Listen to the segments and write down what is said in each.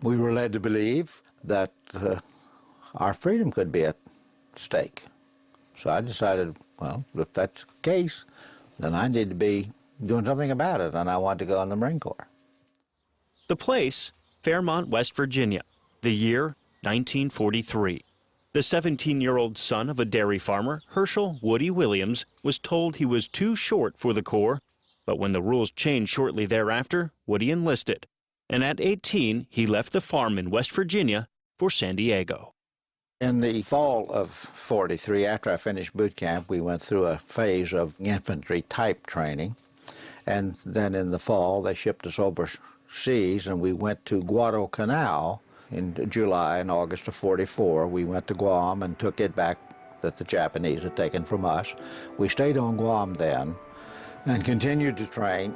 We were led to believe that our freedom could be at stake. So I decided, well, if that's the case, then I need to be doing something about it, and I wanted to go in the Marine Corps. The place, Fairmont, West Virginia. The year, 1943. The 17-year-old son of a dairy farmer, Herschel Woody Williams, was told he was too short for the Corps, but when the rules changed shortly thereafter, Woody enlisted. And at 18, he left the farm in West Virginia for San Diego. In the fall of '43, after I finished boot camp, we went through a phase of infantry type training. And then in the fall, they shipped us overseas, and we went to Guadalcanal in July and August of '44. We went to Guam and took it back that the Japanese had taken from us. We stayed on Guam then and continued to train.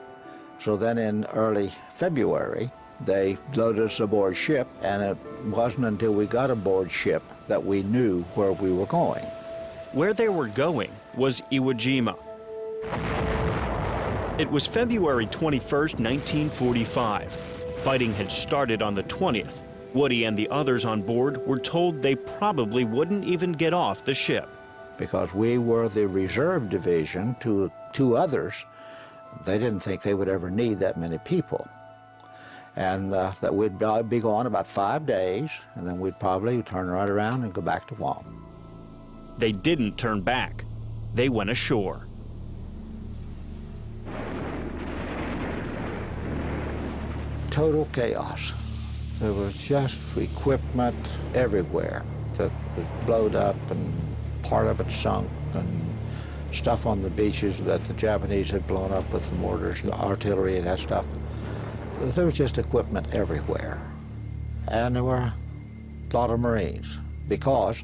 So then in early February, they loaded us aboard ship, and it wasn't until we got aboard ship that we knew where we were going. Where they were going was Iwo Jima. It was February 21st, 1945. Fighting had started on the 20th. Woody and the others on board were told they probably wouldn't even get off the ship. Because we were the reserve division to two others, they didn't think they would ever need that many people. And that we'd be gone about 5 days, and then we'd probably turn right around and go back to Guam. They didn't turn back. They went ashore. Total chaos. There was just equipment everywhere that was blown up, and part of it sunk, and stuff on the beaches that the Japanese had blown up with the mortars, the artillery and that stuff. There was just equipment everywhere. And there were a lot of Marines because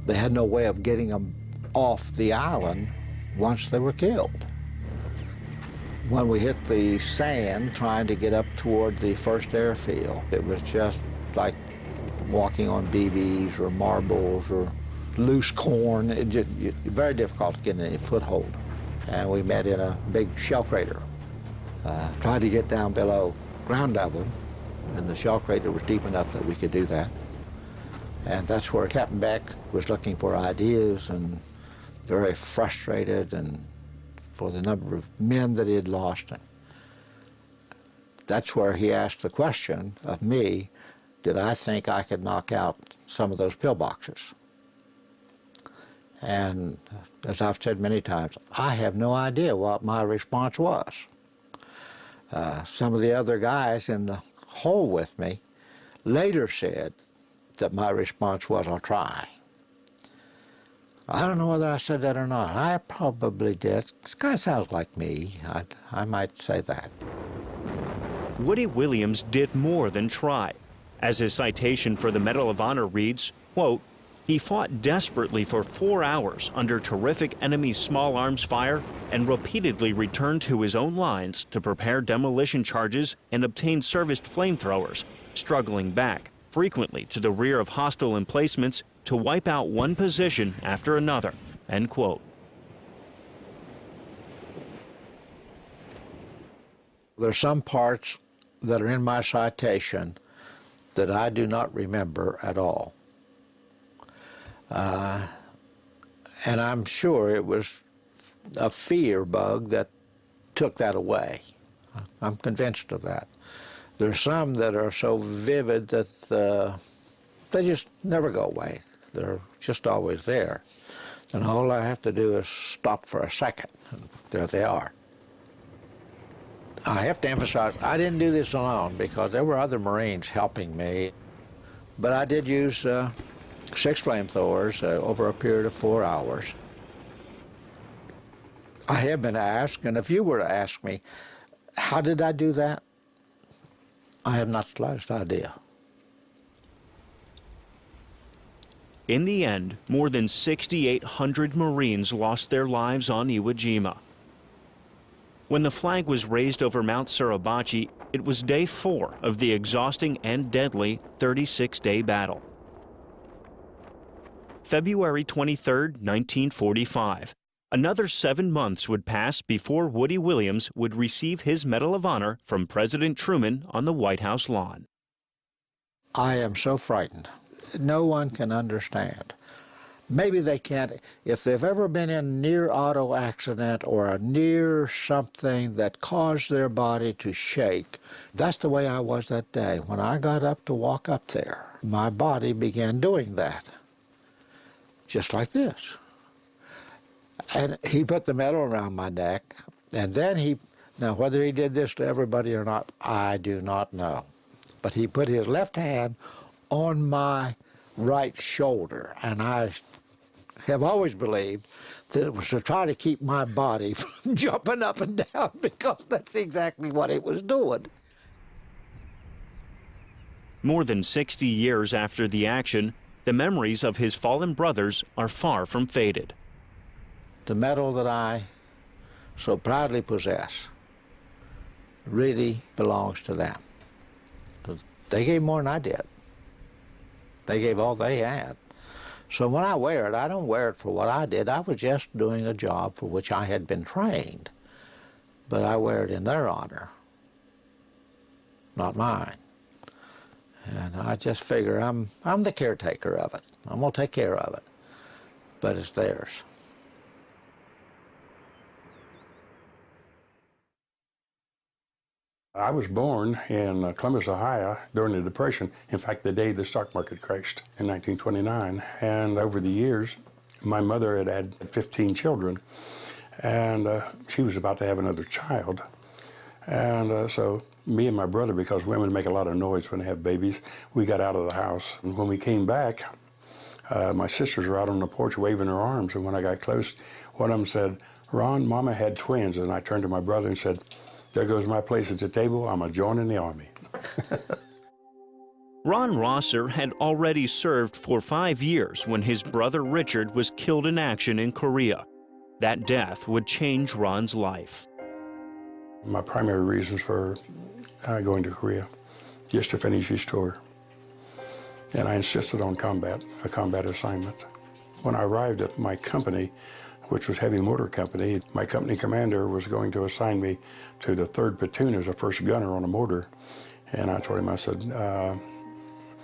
they had no way of getting them off the island once they were killed. When we hit the sand trying to get up toward the first airfield, it was just like walking on BBs or marbles or loose corn. Very difficult to get any foothold. And we met in a big shell crater. Tried to get down below ground level, and the shell crater was deep enough that we could do that. And that's where Captain Beck was looking for ideas and very frustrated and for the number of men that he had lost. And that's where he asked the question of me, did I think I could knock out some of those pillboxes? And as I've said many times, I have no idea what my response was. Some of the other guys in the hole with me later said that my response was, I'll try. I don't know whether I said that or not. I probably did. This guy sounds like me. I might say that. Woody Williams did more than try. As his citation for the Medal of Honor reads, quote, he fought desperately for 4 hours under terrific enemy small arms fire and repeatedly returned to his own lines to prepare demolition charges and obtain serviced flamethrowers, struggling back, frequently to the rear of hostile emplacements to wipe out one position after another, end quote. There's some parts that are in my citation that I do not remember at all. And I'm sure it was a fear bug that took that away. I'm convinced of that. There's some that are so vivid that they just never go away. They're just always there. And all I have to do is stop for a second, and there they are. I have to emphasize, I didn't do this alone because there were other Marines helping me. But I did use 6 flamethrowers over a period of 4 hours. I have been asked, and if you were to ask me, how did I do that? I have not the slightest idea. In the end, more than 6,800 Marines lost their lives on Iwo Jima. When the flag was raised over Mount Suribachi, it was day 4 of the exhausting and deadly 36-day battle. February 23, 1945. Another 7 months would pass before Woody Williams would receive his Medal of Honor from President Truman on the White House lawn. I am so frightened. No one can understand. Maybe they can't, if they've ever been in a near auto accident or a near something that caused their body to shake. That's the way I was that day. When I got up to walk up there, my body began doing that, just like this. And he put the medal around my neck, and then now whether he did this to everybody or not, I do not know. But he put his left hand on my right shoulder, and I have always believed that it was to try to keep my body from jumping up and down, because that's exactly what it was doing. More than 60 years after the action, the memories of his fallen brothers are far from faded. The medal that I so proudly possess really belongs to them. They gave more than I did. They gave all they had. So when I wear it, I don't wear it for what I did. I was just doing a job for which I had been trained. But I wear it in their honor, not mine. And I just figure I'm the caretaker of it. I'm going to take care of it. But it's theirs. I was born in Columbus, Ohio during the Depression. In fact, the day the stock market crashed in 1929. And over the years, my mother had 15 children, and she was about to have another child. And so me and my brother, because women make a lot of noise when they have babies, we got out of the house. And when we came back, my sisters were out on the porch waving their arms. And when I got close, one of them said, "Ron, Mama had twins." And I turned to my brother and said, "There goes my place at the table. I'm joining the Army." Ron Rosser had already served for 5 years when his brother Richard was killed in action in Korea. That death would change Ron's life. My primary reasons for going to Korea, just to finish his tour. And I insisted on a combat assignment. When I arrived at my company, which was Heavy Motor Company, my company commander was going to assign me to the 3rd platoon as a first gunner on a mortar. And I told him, I said,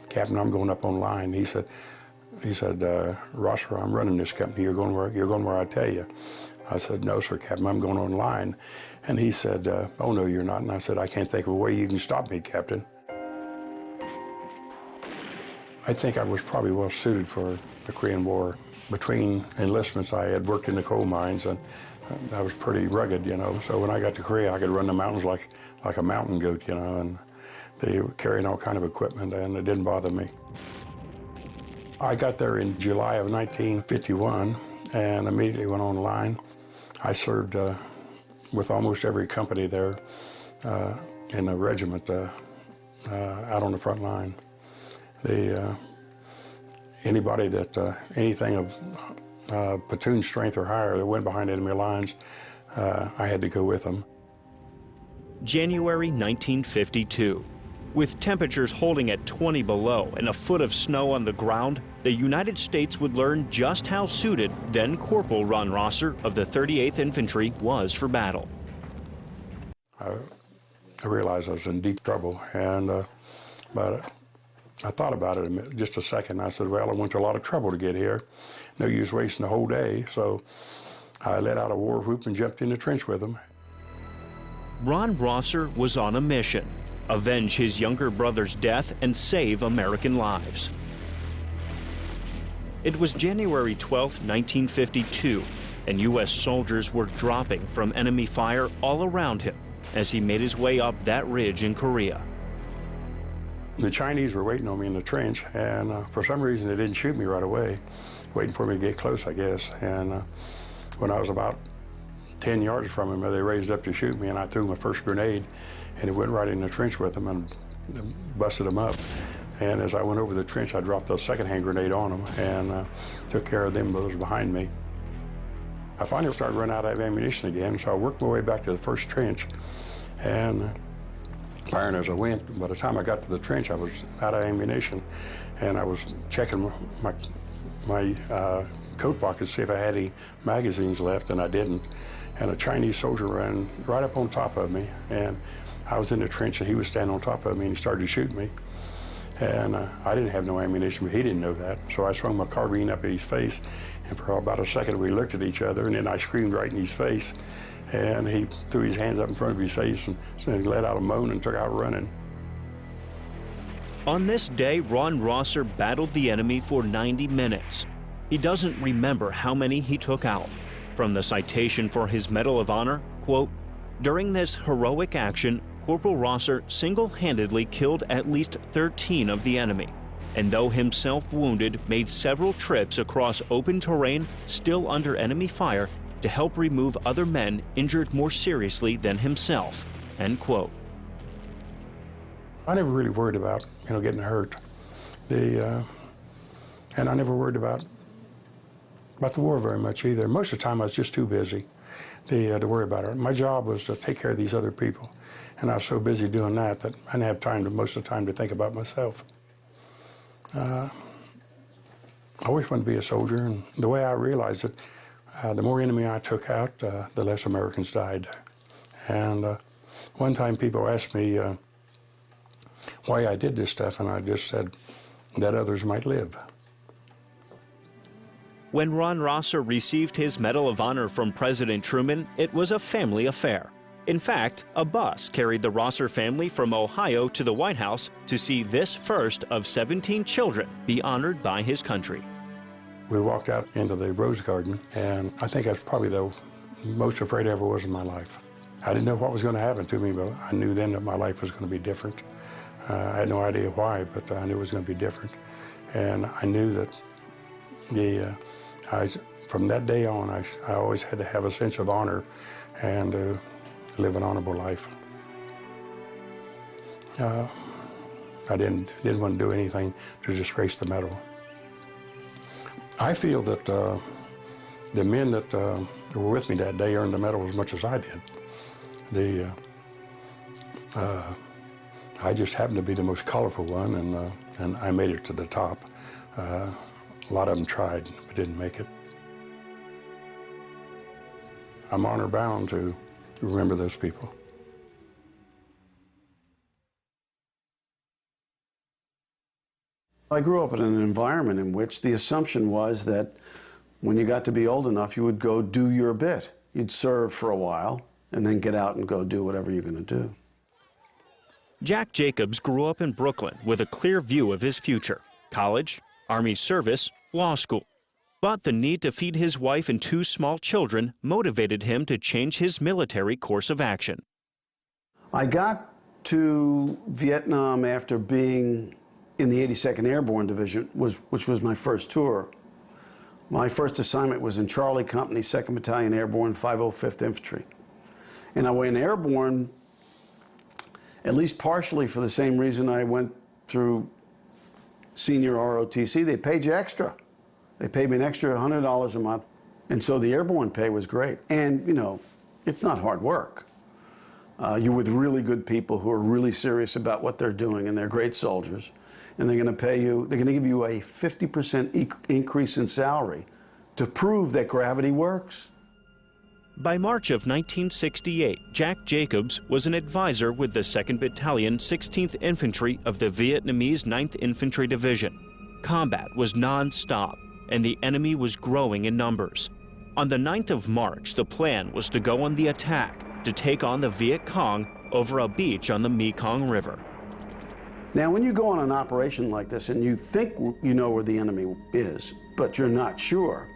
"Captain, I'm going up on line." He said, "Rosser, I'm running this company. You're going where I tell you." I said, "No, sir, Captain, I'm going on line." And he said, "Oh, no, you're not." And I said, "I can't think of a way you can stop me, Captain." I think I was probably well suited for the Korean War. Between enlistments, I had worked in the coal mines, and I was pretty rugged, you know. So when I got to Korea, I could run the mountains like a mountain goat, you know, and they were carrying all kind of equipment, and it didn't bother me. I got there in July of 1951, and immediately went on line. I served with almost every company there in the regiment out on the front line. Anybody that, anything of platoon strength or higher that went behind enemy lines, I had to go with them. January 1952. With temperatures holding at 20 below and a foot of snow on the ground, the United States would learn just how suited then Corporal Ron Rosser of the 38th Infantry was for battle. I realized I was in deep trouble, and but I thought about it just a second. I said, "Well, I went to a lot of trouble to get here. No use wasting the whole day." So I let out a war whoop and jumped in the trench with them. Ron Rosser was on a mission: avenge his younger brother's death and save American lives. It was January 12, 1952, and U.S. soldiers were dropping from enemy fire all around him as he made his way up that ridge in Korea. The Chinese were waiting on me in the trench, and for some reason they didn't shoot me right away, waiting for me to get close, I guess. And when I was about 10 yards from them, they raised up to shoot me, and I threw my first grenade, and it went right in the trench with them and busted them up. And as I went over the trench, I dropped the second-hand grenade on them and took care of them, those behind me. I finally started running out of ammunition again, so I worked my way back to the first trench and firing as I went. By the time I got to the trench, I was out of ammunition, and I was checking my coat pocket to see if I had any magazines left, and I didn't. And a Chinese soldier ran right up on top of me, and I was in the trench, and he was standing on top of me, and he started to shoot me. And I didn't have no ammunition, but he didn't know that. So I swung my carbine up at his face, and for about a second we looked at each other, and then I screamed right in his face. And he threw his hands up in front of his face and he let out a moan and took out running. On this day, Ron Rosser battled the enemy for 90 minutes. He doesn't remember how many he took out. From the citation for his Medal of Honor, quote, "During this heroic action, Corporal Rosser single-handedly killed at least 13 of the enemy, and though himself wounded, made several trips across open terrain still under enemy fire to help remove other men injured more seriously than himself," end quote. I never really worried about, getting hurt. And I never worried about the war very much either. Most of the time I was just too busy to worry about it. My job was to take care of these other people. And I was so busy doing that I didn't have time most of the time to think about myself. I always wanted to be a soldier, and the way I realized it, the more enemy I took out, the less Americans died. And one time people asked me why I did this stuff, and I just said that others might live. When Ron Rosser received his Medal of Honor from President Truman, it was a family affair. In fact, a bus carried the Rosser family from Ohio to the White House to see this first of 17 children be honored by his country. We walked out into the Rose Garden, and I think that's probably the most afraid I ever was in my life. I didn't know what was going to happen to me, but I knew then that my life was going to be different. I had no idea why, but I knew it was going to be different. And I knew that from that day on, I always had to have a sense of honor and live an honorable life. I didn't want to do anything to disgrace the medal. I feel that the men that were with me that day earned the medal as much as I did. I just happened to be the most colorful one, and I made it to the top. A lot of them tried, but didn't make it. I'm honor bound to remember those people. I grew up in an environment in which the assumption was that when you got to be old enough, you would go do your bit. You'd serve for a while and then get out and go do whatever you're going to do. Jack Jacobs grew up in Brooklyn with a clear view of his future: college, Army service, law school. But the need to feed his wife and 2 small children motivated him to change his military course of action. I got to Vietnam after being in the 82nd Airborne Division, which was my first tour. My first assignment was in Charlie Company, 2nd Battalion Airborne, 505th Infantry. And I went airborne at least partially for the same reason I went through senior ROTC. They paid you extra. They paid me an extra $100 a month. And so the airborne pay was great. And, it's not hard work. You're with really good people who are really serious about what they're doing, and they're great soldiers. And they're going to pay you, they're going to give you a 50% increase in salary to prove that gravity works. By March of 1968, Jack Jacobs was an advisor with the 2nd Battalion, 16th Infantry of the Vietnamese 9th Infantry Division. Combat was non-stop, and the enemy was growing in numbers. On the 9th of March, the plan was to go on the attack to take on the Viet Cong over a beach on the Mekong River. Now, when you go on an operation like this and you think you know where the enemy is, but you're not sure,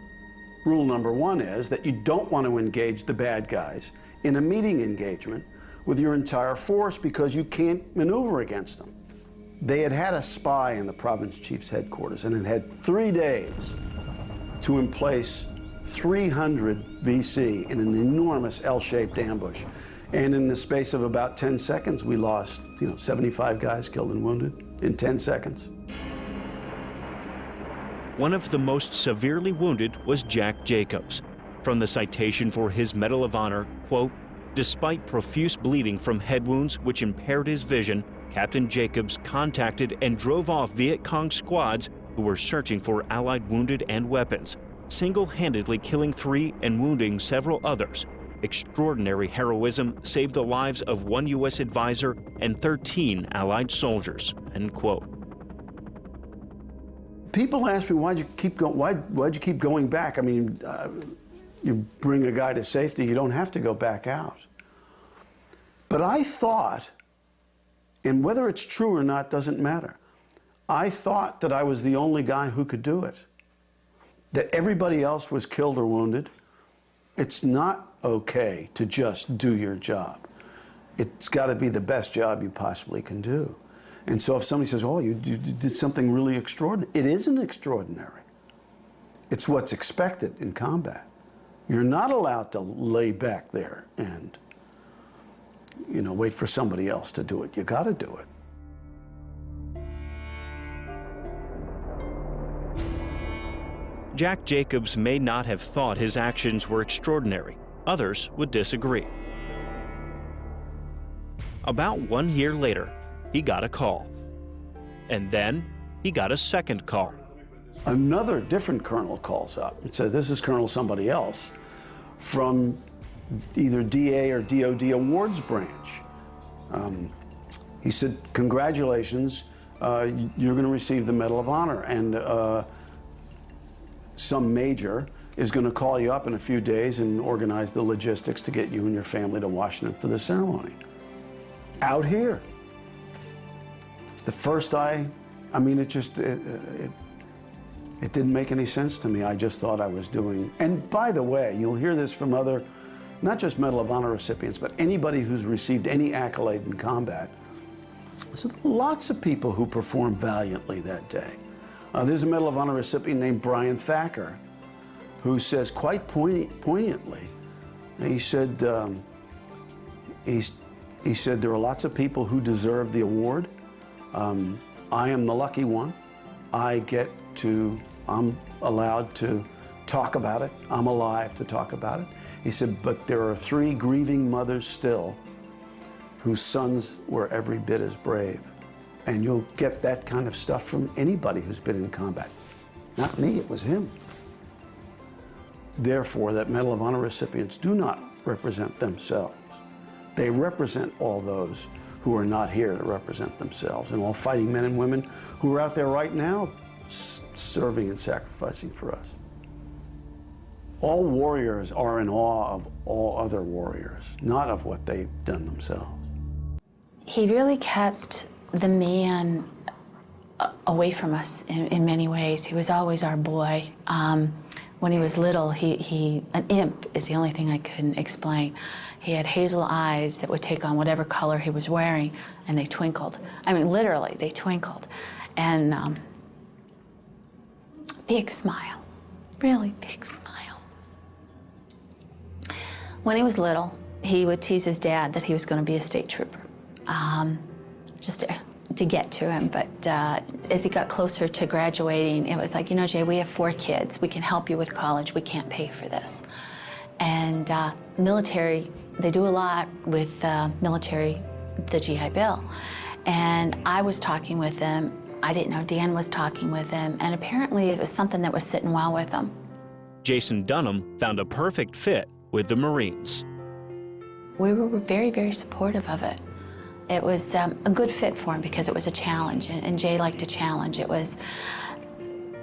rule number 1 is that you don't want to engage the bad guys in a meeting engagement with your entire force because you can't maneuver against them. They had had a spy in the province chief's headquarters and had 3 days to emplace 300 VC in an enormous L-shaped ambush. And in the space of about 10 seconds, we lost, 75 guys killed and wounded in 10 seconds. One of the most severely wounded was Jack Jacobs. From the citation for his Medal of Honor, quote, "Despite profuse bleeding from head wounds which impaired his vision, Captain Jacobs contacted and drove off Viet Cong squads who were searching for Allied wounded and weapons, single-handedly killing 3 and wounding several others. Extraordinary heroism saved the lives of 1 U.S. advisor and 13 Allied soldiers," end quote. People ask me, why'd you keep going back? I mean, you bring a guy to safety, you don't have to go back out. But I thought, and whether it's true or not doesn't matter, I thought that I was the only guy who could do it, that everybody else was killed or wounded. It's not okay to just do your job. It's got to be the best job you possibly can do. And so if somebody says, oh, you did something really extraordinary, it isn't extraordinary. It's what's expected in combat. You're not allowed to lay back there and, you know, wait for somebody else to do it. You got to do it. Jack Jacobs may not have thought his actions were extraordinary. Others would disagree. About 1 year later, he got a call. And then he got a second call. Another different colonel calls up and says, this is Colonel somebody else from either DA or DOD awards branch. He said, congratulations, you're going to receive the Medal of Honor. And some major is going to call you up in a few days and organize the logistics to get you and your family to Washington for the ceremony. Out here. It's the first I mean, it didn't make any sense to me. I just thought I was doing, and by the way, you'll hear this from other, not just Medal of Honor recipients, but anybody who's received any accolade in combat. So lots of people who performed valiantly that day. There's a Medal of Honor recipient named Brian Thacker, who says quite poignantly, he said, he said, there are lots of people who deserve the award. I am the lucky one. I'm allowed to talk about it. I'm alive to talk about it. He said, but there are 3 grieving mothers still whose sons were every bit as brave. And you'll get that kind of stuff from anybody who's been in combat. Not me, it was him. Therefore, that Medal of Honor recipients do not represent themselves. They represent all those who are not here to represent themselves, and all fighting men and women who are out there right now serving and sacrificing for us. All warriors are in awe of all other warriors, not of what they've done themselves. He really kept the man away from us in many ways. He was always our boy. When he was little, an imp is the only thing I couldn't explain. He had hazel eyes that would take on whatever color he was wearing, and they twinkled. I mean, literally, they twinkled. And big smile, really big smile. When he was little, he would tease his dad that he was going to be a state trooper, just to get to him. But as he got closer to graduating, it was like, you know, Jay, we have 4 kids. We can help you with college. We can't pay for this. And military, they do a lot with military, the GI Bill. And I was talking with them. I didn't know Dan was talking with him. And apparently it was something that was sitting well with him. Jason Dunham found a perfect fit with the Marines. We were very, very supportive of it. It was a good fit for him because it was a challenge, and Jay liked a challenge.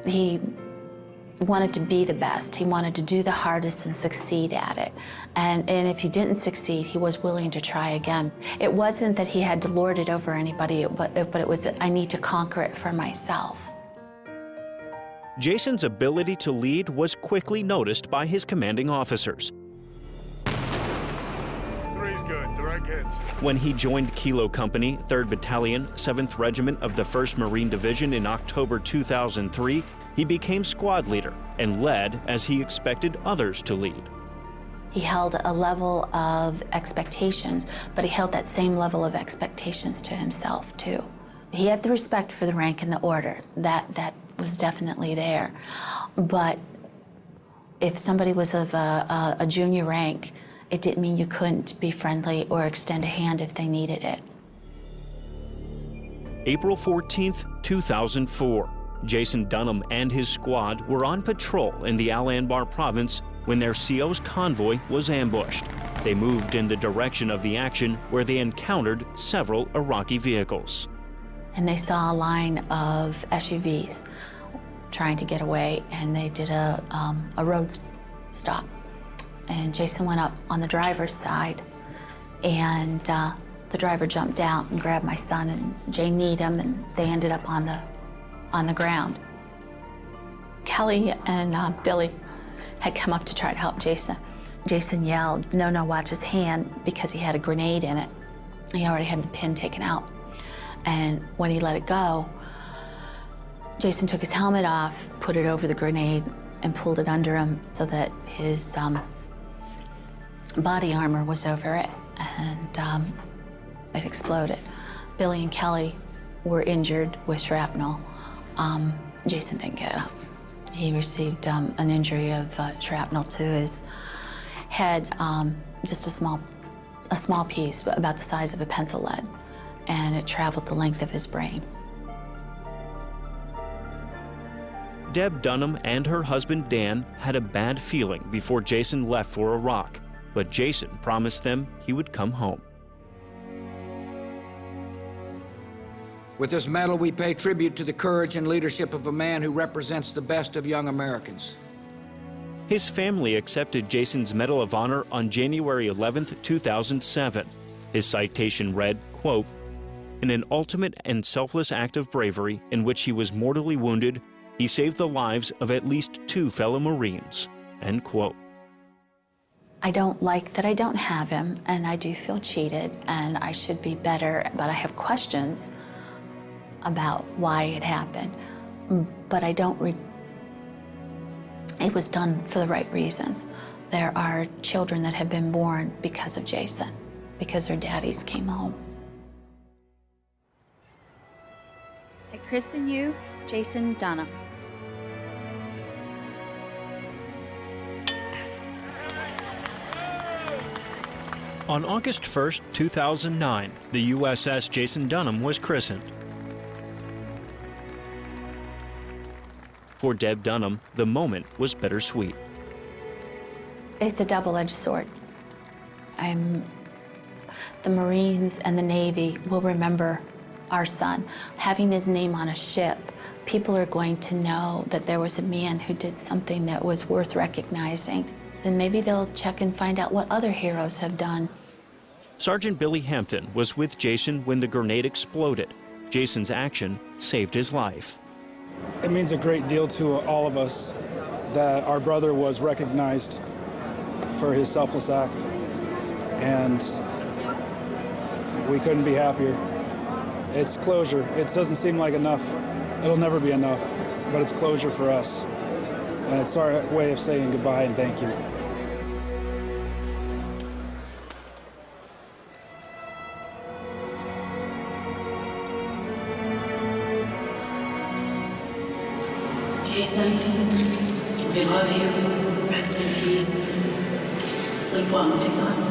He wanted to be the best. He wanted to do the hardest and succeed at it. And if he didn't succeed, he was willing to try again. It wasn't that he had to lord it over anybody, but it was that I need to conquer it for myself. Jason's ability to lead was quickly noticed by his commanding officers. When he joined Kilo Company, 3rd Battalion, 7th Regiment of the 1st Marine Division in October 2003, he became squad leader and led as he expected others to lead. He held a level of expectations, but he held that same level of expectations to himself, too. He had the respect for the rank and the order. That was definitely there. But if somebody was of a junior rank, it didn't mean you couldn't be friendly or extend a hand if they needed it. April 14th, 2004. Jason Dunham and his squad were on patrol in the Al Anbar province when their CO's convoy was ambushed. They moved in the direction of the action where they encountered several Iraqi vehicles. And they saw a line of SUVs trying to get away, and they did a road stop. And Jason went up on the driver's side, and the driver jumped out and grabbed my son, and Jay kneed him, and they ended up on the ground. Kelly and Billy had come up to try to help Jason. Jason yelled, "No, no, watch his hand," because he had a grenade in it. He already had the pin taken out. And when he let it go, Jason took his helmet off, put it over the grenade, and pulled it under him so that his body armor was over it, and it exploded. Billy and Kelly were injured with shrapnel. Jason didn't get up. He received an injury of shrapnel to his head, just a small piece, about the size of a pencil lead, and it traveled the length of his brain. Deb Dunham and her husband Dan had a bad feeling before Jason left for Iraq, but Jason promised them he would come home. With this medal, we pay tribute to the courage and leadership of a man who represents the best of young Americans. His family accepted Jason's Medal of Honor on January 11, 2007. His citation read, quote, "In an ultimate and selfless act of bravery in which he was mortally wounded, he saved the lives of at least 2 fellow Marines," end quote. I don't like that I don't have him, and I do feel cheated, and I should be better, but I have questions about why it happened. But I don't it was done for the right reasons. There are children that have been born because of Jason, because their daddies came home. I christen you, Jason Dunham. On August 1st, 2009, the USS Jason Dunham was christened. For Deb Dunham, the moment was bittersweet. It's a double-edged sword. The Marines and the Navy will remember our son. Having his name on a ship, people are going to know that there was a man who did something that was worth recognizing. Then maybe they'll check and find out what other heroes have done. Sergeant Billy Hampton was with Jason when the grenade exploded. Jason's action saved his life. It means a great deal to all of us that our brother was recognized for his selfless act, and we couldn't be happier. It's closure. It doesn't seem like enough. It'll never be enough, but it's closure for us, and it's our way of saying goodbye and thank you. Jason, we love you. Rest in peace. Sleep well, my son.